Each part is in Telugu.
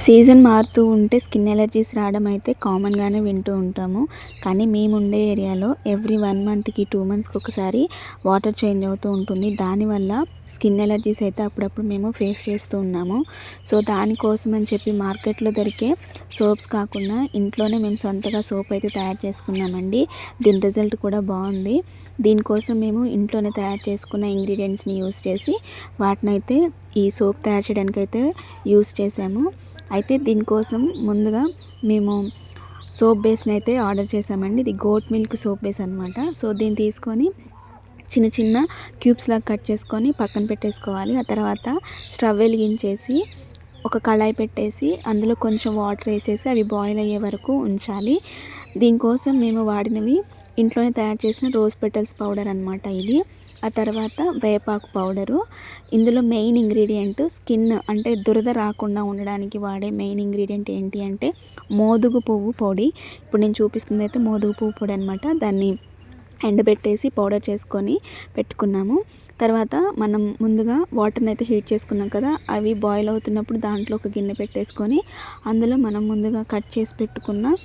సీజన్ మారుతూ ఉంటే స్కిన్ ఎలర్జీస్ రావడం అయితే కామన్గానే వింటూ ఉంటాము. కానీ మేముండే ఏరియాలో ఎవ్రీ 1 మంత్‌కి 2 మంత్స్‌కి ఒకసారి వాటర్ చేంజ్ అవుతూ ఉంటుంది. దానివల్ల స్కిన్ ఎలర్జీస్ అయితే అప్పుడప్పుడు మేము ఫేస్ చేస్తూ ఉన్నాము. సో దానికోసం అని చెప్పి మార్కెట్లో దొరికే సోప్స్ కాకుండా ఇంట్లోనే మేము సొంతగా సోప్ అయితే తయారు చేసుకున్నామండి. దీని రిజల్ట్ కూడా బాగుంది. దీనికోసం మేము ఇంట్లోనే తయారు చేసుకున్న ఇంగ్రీడియంట్స్ని యూస్ చేసి వాటినైతే ఈ సోప్ తయారు చేయడానికైతే యూస్ చేసాము. అయితే దీనికోసం ముందుగా మేము సోప్ బేస్ని అయితే ఆర్డర్ చేసామండి. ఇది గోట్ మిల్క్ సోప్ బేస్ అనమాట. సో దీన్ని తీసుకొని చిన్న చిన్న క్యూబ్స్ లాగా కట్ చేసుకొని పక్కన పెట్టేసుకోవాలి. ఆ తర్వాత స్టవ్ వెలిగించేసి ఒక కళాయి పెట్టేసి అందులో కొంచెం వాటర్ వేసేసి అవి బాయిల్ అయ్యే వరకు ఉంచాలి. దీనికోసం మేము వాడినవి ఇంట్లోనే తయారు చేసిన రోజ్ పెటల్స్ పౌడర్ అనమాట ఇది. ఆ తర్వాత వేపాకు పౌడరు. ఇందులో మెయిన్ ఇంగ్రీడియంట్ స్కిన్ అంటే దురద రాకుండా ఉండడానికి వాడే మెయిన్ ఇంగ్రీడియంట్ ఏంటి అంటే మోదుగు పువ్వు పొడి. ఇప్పుడు నేను చూపిస్తుంది అయితే మోదుగు పువ్వు పొడి అనమాట. దాన్ని ఎండబెట్టేసి పౌడర్ చేసుకొని పెట్టుకున్నాము. తర్వాత మనం ముందుగా వాటర్ని అయితే హీట్ చేసుకున్నాం కదా, అవి బాయిల్ అవుతున్నప్పుడు దాంట్లో ఒక గిన్నె పెట్టేసుకొని అందులో మనం ముందుగా కట్ చేసి పెట్టుకున్న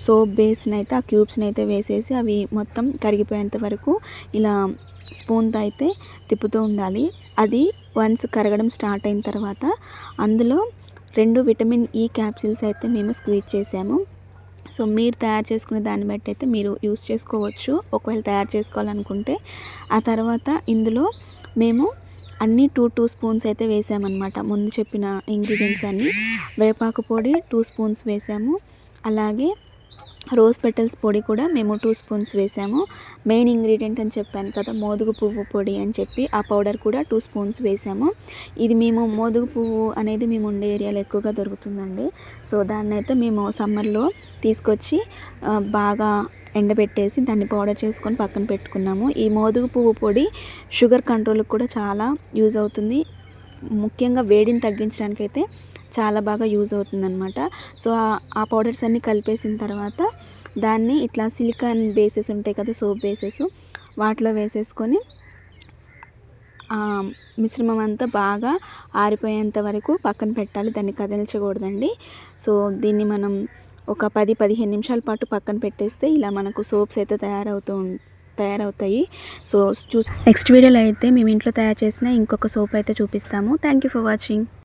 సోప్ బేస్ని అయితే ఆ క్యూబ్స్ని అయితే వేసేసి అవి మొత్తం కరిగిపోయేంత వరకు ఇలా స్పూన్తో అయితే తిప్పుతూ ఉండాలి. అది వన్స్ కరగడం స్టార్ట్ అయిన తర్వాత అందులో 2 విటమిన్ ఈ క్యాప్సిల్స్ అయితే మేము స్క్వీజ్ చేసాము. సో మీరు తయారు చేసుకునే దాన్ని బట్టి అయితే మీరు యూస్ చేసుకోవచ్చు ఒకవేళ తయారు చేసుకోవాలనుకుంటే. ఆ తర్వాత ఇందులో మేము అన్నీ 2 స్పూన్స్ అయితే వేసామన్నమాట. ముందు చెప్పిన ఇంగ్రీడియంట్స్ అన్నీ. వేపాకు పొడి 2 స్పూన్స్ వేసాము. అలాగే రోజ్ పెటల్స్ పొడి కూడా మేము 2 స్పూన్స్ వేసాము. మెయిన్ ఇంగ్రీడియంట్ అని చెప్పాను కదా మోదుగు పువ్వు పొడి అని చెప్పి, ఆ పౌడర్ కూడా 2 స్పూన్స్ వేసాము. ఇది మేము మోదుగు పువ్వు అనేది మేము ఉండే ఏరియాలో ఎక్కువగా దొరుకుతుందండి. సో దాన్నైతే మేము సమ్మర్లో తీసుకొచ్చి బాగా ఎండబెట్టేసి దాన్ని పౌడర్ చేసుకొని పక్కన పెట్టుకున్నాము. ఈ మోదుగు పువ్వు పొడి షుగర్ కంట్రోల్కి కూడా చాలా యూజ్ అవుతుంది. ముఖ్యంగా వేడిని తగ్గించడానికి అయితే చాలా బాగా యూజ్ అవుతుందన్నమాట. సో ఆ పౌడర్స్ అన్నీ కలిపేసిన తర్వాత దాన్ని ఇట్లా సిలికాన్ బేసెస్ ఉంటాయి కదా సోప్ బేసెస్, వాటిలో వేసేసుకొని మిశ్రమం అంతా బాగా ఆరిపోయేంత వరకు పక్కన పెట్టాలి. దాన్ని కదిలించకూడదండి. సో దీన్ని మనం ఒక 10-15 నిమిషాల పాటు పక్కన పెట్టేస్తే ఇలా మనకు సోప్స్ అయితే తయారవుతాయి. సో నెక్స్ట్ వీడియోలో అయితే మేము ఇంట్లో తయారు చేసిన ఇంకొక సోప్ అయితే చూపిస్తాము. Thank you for watching.